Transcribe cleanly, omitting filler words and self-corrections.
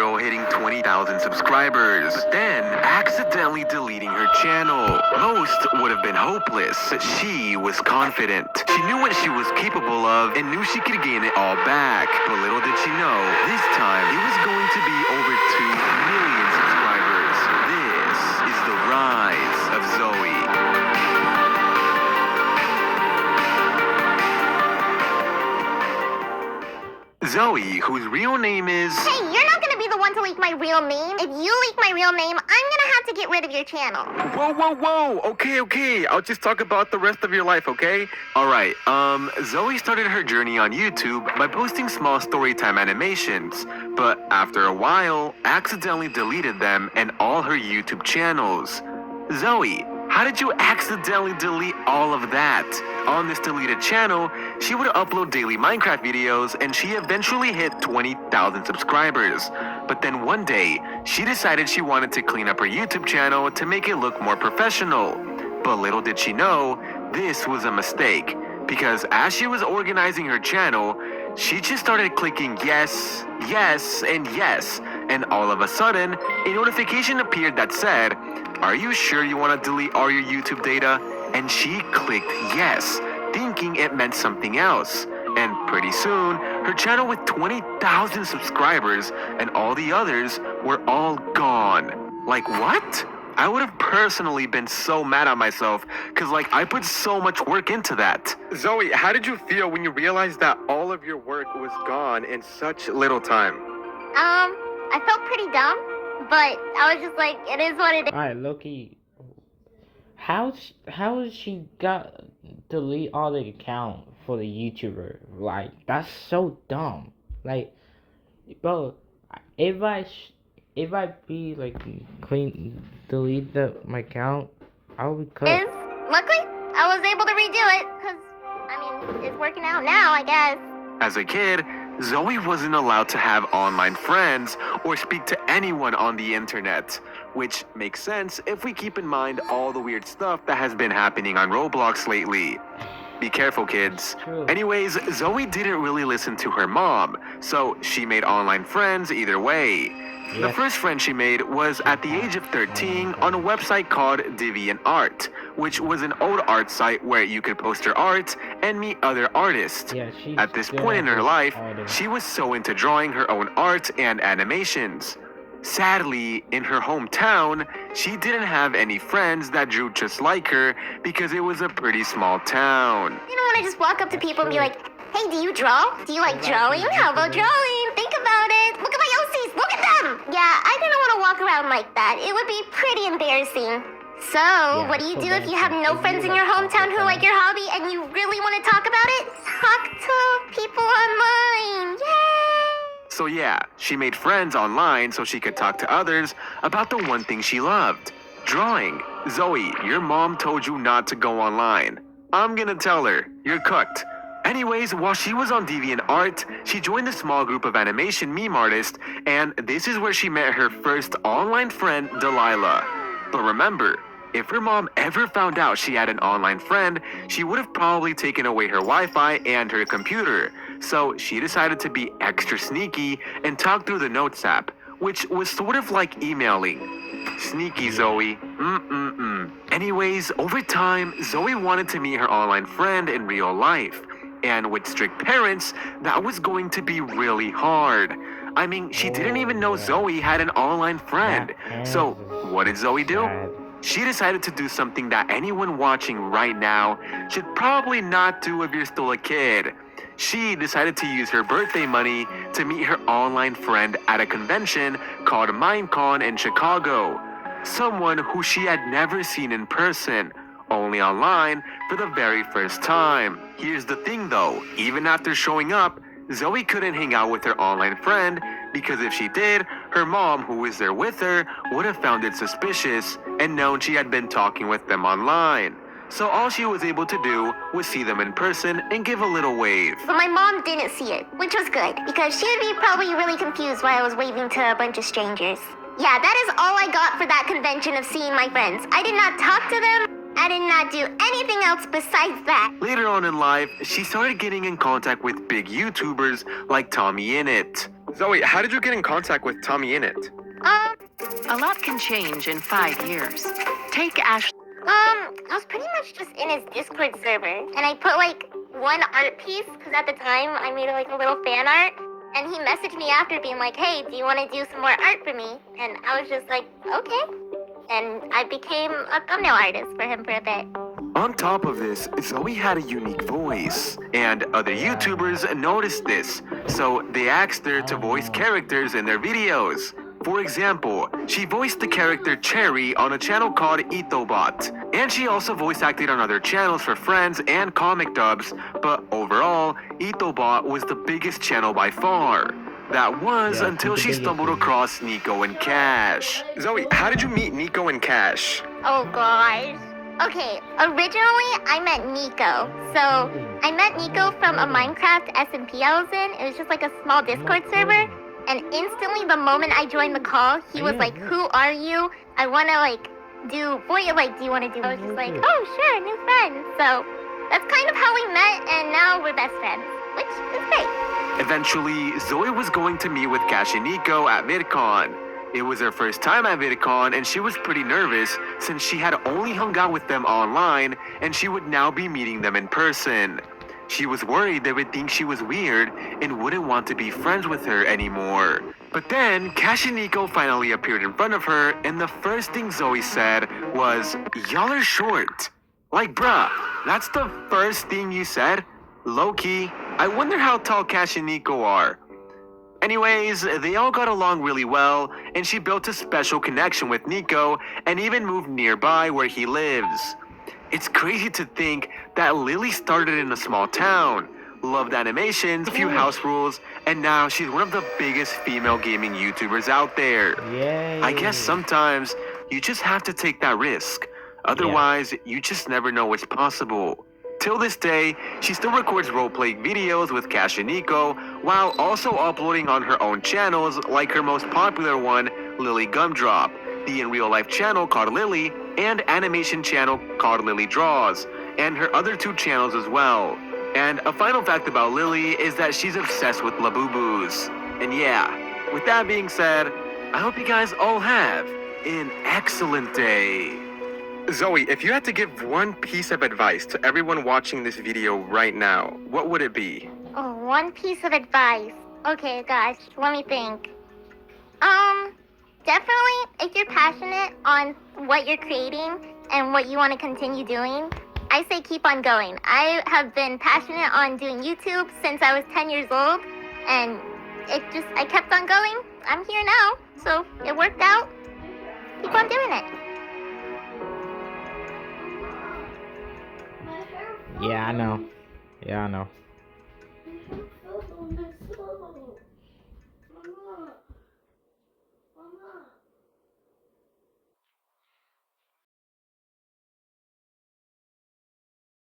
girl hitting 20,000 subscribers, then accidentally deleting her channel. Most would have been hopeless, but she was confident. She knew what she was capable of and knew she could gain it all back. But little did she know, this time it was going to be over 2 million subscribers. This is the rise of Zoey. Zoey, whose real name is... Hey, you're not gonna be the one to leak my real name. If you leak my real name, I'm gonna have to get rid of your channel. Whoa. Okay. I'll just talk about the rest of your life, okay? Alright, Zoey started her journey on YouTube by posting small storytime animations, but after a while, accidentally deleted them and all her YouTube channels. Zoey, how did you accidentally delete all of that? On this deleted channel, she would upload daily Minecraft videos and she eventually hit 20,000 subscribers. But then one day, she decided she wanted to clean up her YouTube channel to make it look more professional. But little did she know, this was a mistake. Because as she was organizing her channel, she just started clicking yes, and yes. And all of a sudden, a notification appeared that said, "Are you sure you want to delete all your YouTube data?" And she clicked yes, thinking it meant something else. And pretty soon, her channel with 20,000 subscribers and all the others were all gone. Like what? I would have personally been so mad at myself because I put so much work into that. Zoey, how did you feel when you realized that all of your work was gone in such little time? I felt pretty dumb, but I was just like, it is what it is. Alright, Loki. How she got delete all the account for the YouTuber? Like, that's so dumb. Like, bro, if I be delete my account, I would be cooked. Luckily, I was able to redo it, because, I mean, it's working out now, I guess. As a kid, Zoey wasn't allowed to have online friends or speak to anyone on the internet, which makes sense if we keep in mind all the weird stuff that has been happening on Roblox lately. Be careful, kids. True. Anyways, Zoey didn't really listen to her mom, so she made online friends either way. Yes. The first friend she made was at the age of 13 on a website called DeviantArt, which was an old art site where you could post your art and meet other artists. Yeah, at this point in her life, she was so into drawing her own art and animations. Sadly, in her hometown, she didn't have any friends that drew just like her because it was a pretty small town. You don't want to just walk up to people and be like, hey, do you draw? Do you like drawing? How about drawing? Think about it. Look at my OCs. Look at them. Yeah, I didn't want to walk around like that. It would be pretty embarrassing. So, what do you do if you have no friends in your hometown who like your hobby and you really want to talk about it? Talk to people online. Yay! So yeah, she made friends online so she could talk to others about the one thing she loved, drawing. Zoey, your mom told you not to go online. I'm gonna tell her. You're cooked. Anyways, while she was on DeviantArt, she joined a small group of animation meme artists, and this is where she met her first online friend, Delilah. But remember, if her mom ever found out she had an online friend, she would have probably taken away her Wi-Fi and her computer. So she decided to be extra sneaky and talk through the Notes app, which was sort of like emailing. Sneaky, Zoey. Anyways, over time, Zoey wanted to meet her online friend in real life. And with strict parents, that was going to be really hard. I mean, she didn't even know Zoey had an online friend. So, what did Zoey do? She decided to do something that anyone watching right now should probably not do if you're still a kid. She decided to use her birthday money to meet her online friend at a convention called Minecon in Chicago. Someone who she had never seen in person, only online for the very first time. Here's the thing though, even after showing up, Zoey couldn't hang out with her online friend because if she did, her mom, who was there with her, would have found it suspicious and known she had been talking with them online. So all she was able to do was see them in person and give a little wave. But my mom didn't see it, which was good, because she would be probably really confused why I was waving to a bunch of strangers. Yeah, that is all I got for that convention of seeing my friends. I did not talk to them. I did not do anything else besides that. Later on in life, she started getting in contact with big YouTubers like Tommy Innit. Zoe, how did you get in contact with Tommy Innit? A lot can change in 5 years. Take Ash. I was pretty much just in his Discord server, and I put like one art piece, because at the time I made like a little fan art, and he messaged me after being like, hey, do you want to do some more art for me? And I was just like, okay. And I became a thumbnail artist for him for a bit. On top of this, Zoe had a unique voice, and other YouTubers noticed this, so they asked her to voice characters in their videos. For example, she voiced the character Cherry on a channel called Itobot, and she also voice acted on other channels for Friends and comic dubs, but overall, Itobot was the biggest channel by far. That was until she stumbled across Nico and Cash. Zoe, how did you meet Nico and Cash? Oh gosh. Okay, originally I met Nico. So I met Nico from a Minecraft SMP I was in. It was just like a small Discord server. And instantly, the moment I joined the call, he was like, who are you? I want to like do, what do you want to do? I was just like, oh sure, new friend. So that's kind of how we met, and now we're best friends, which is great. Eventually, Zoe was going to meet with Cash and Nico at VidCon. It was her first time at VidCon, and she was pretty nervous since she had only hung out with them online, and she would now be meeting them in person. She was worried they would think she was weird and wouldn't want to be friends with her anymore. But then, Cash and Nico finally appeared in front of her, and the first thing Zoe said was, y'all are short. Like, bruh, that's the first thing you said? Low-key, I wonder how tall Cash and Nico are. Anyways, they all got along really well, and she built a special connection with Nico and even moved nearby where he lives. It's crazy to think that Lily started in a small town, loved animations, a few house rules, and now she's one of the biggest female gaming YouTubers out there. Yay. I guess sometimes you just have to take that risk. Otherwise, you just never know what's possible. Till this day, she still records roleplay videos with Cash and Nico, while also uploading on her own channels like her most popular one, Lily Gumdrop, the in real life channel called Lily, and animation channel called Lily Draws, and her other two channels as well. And a final fact about Lily is that she's obsessed with Labubu's. And yeah, with that being said, I hope you guys all have an excellent day. Zoe, if you had to give one piece of advice to everyone watching this video right now, what would it be? Oh, one piece of advice. Okay, gosh, let me think. Definitely, if you're passionate on what you're creating and what you want to continue doing, I say keep on going. I have been passionate on doing YouTube since I was 10 years old, and I kept on going. I'm here now, so it worked out. Keep on doing it. Yeah, I know.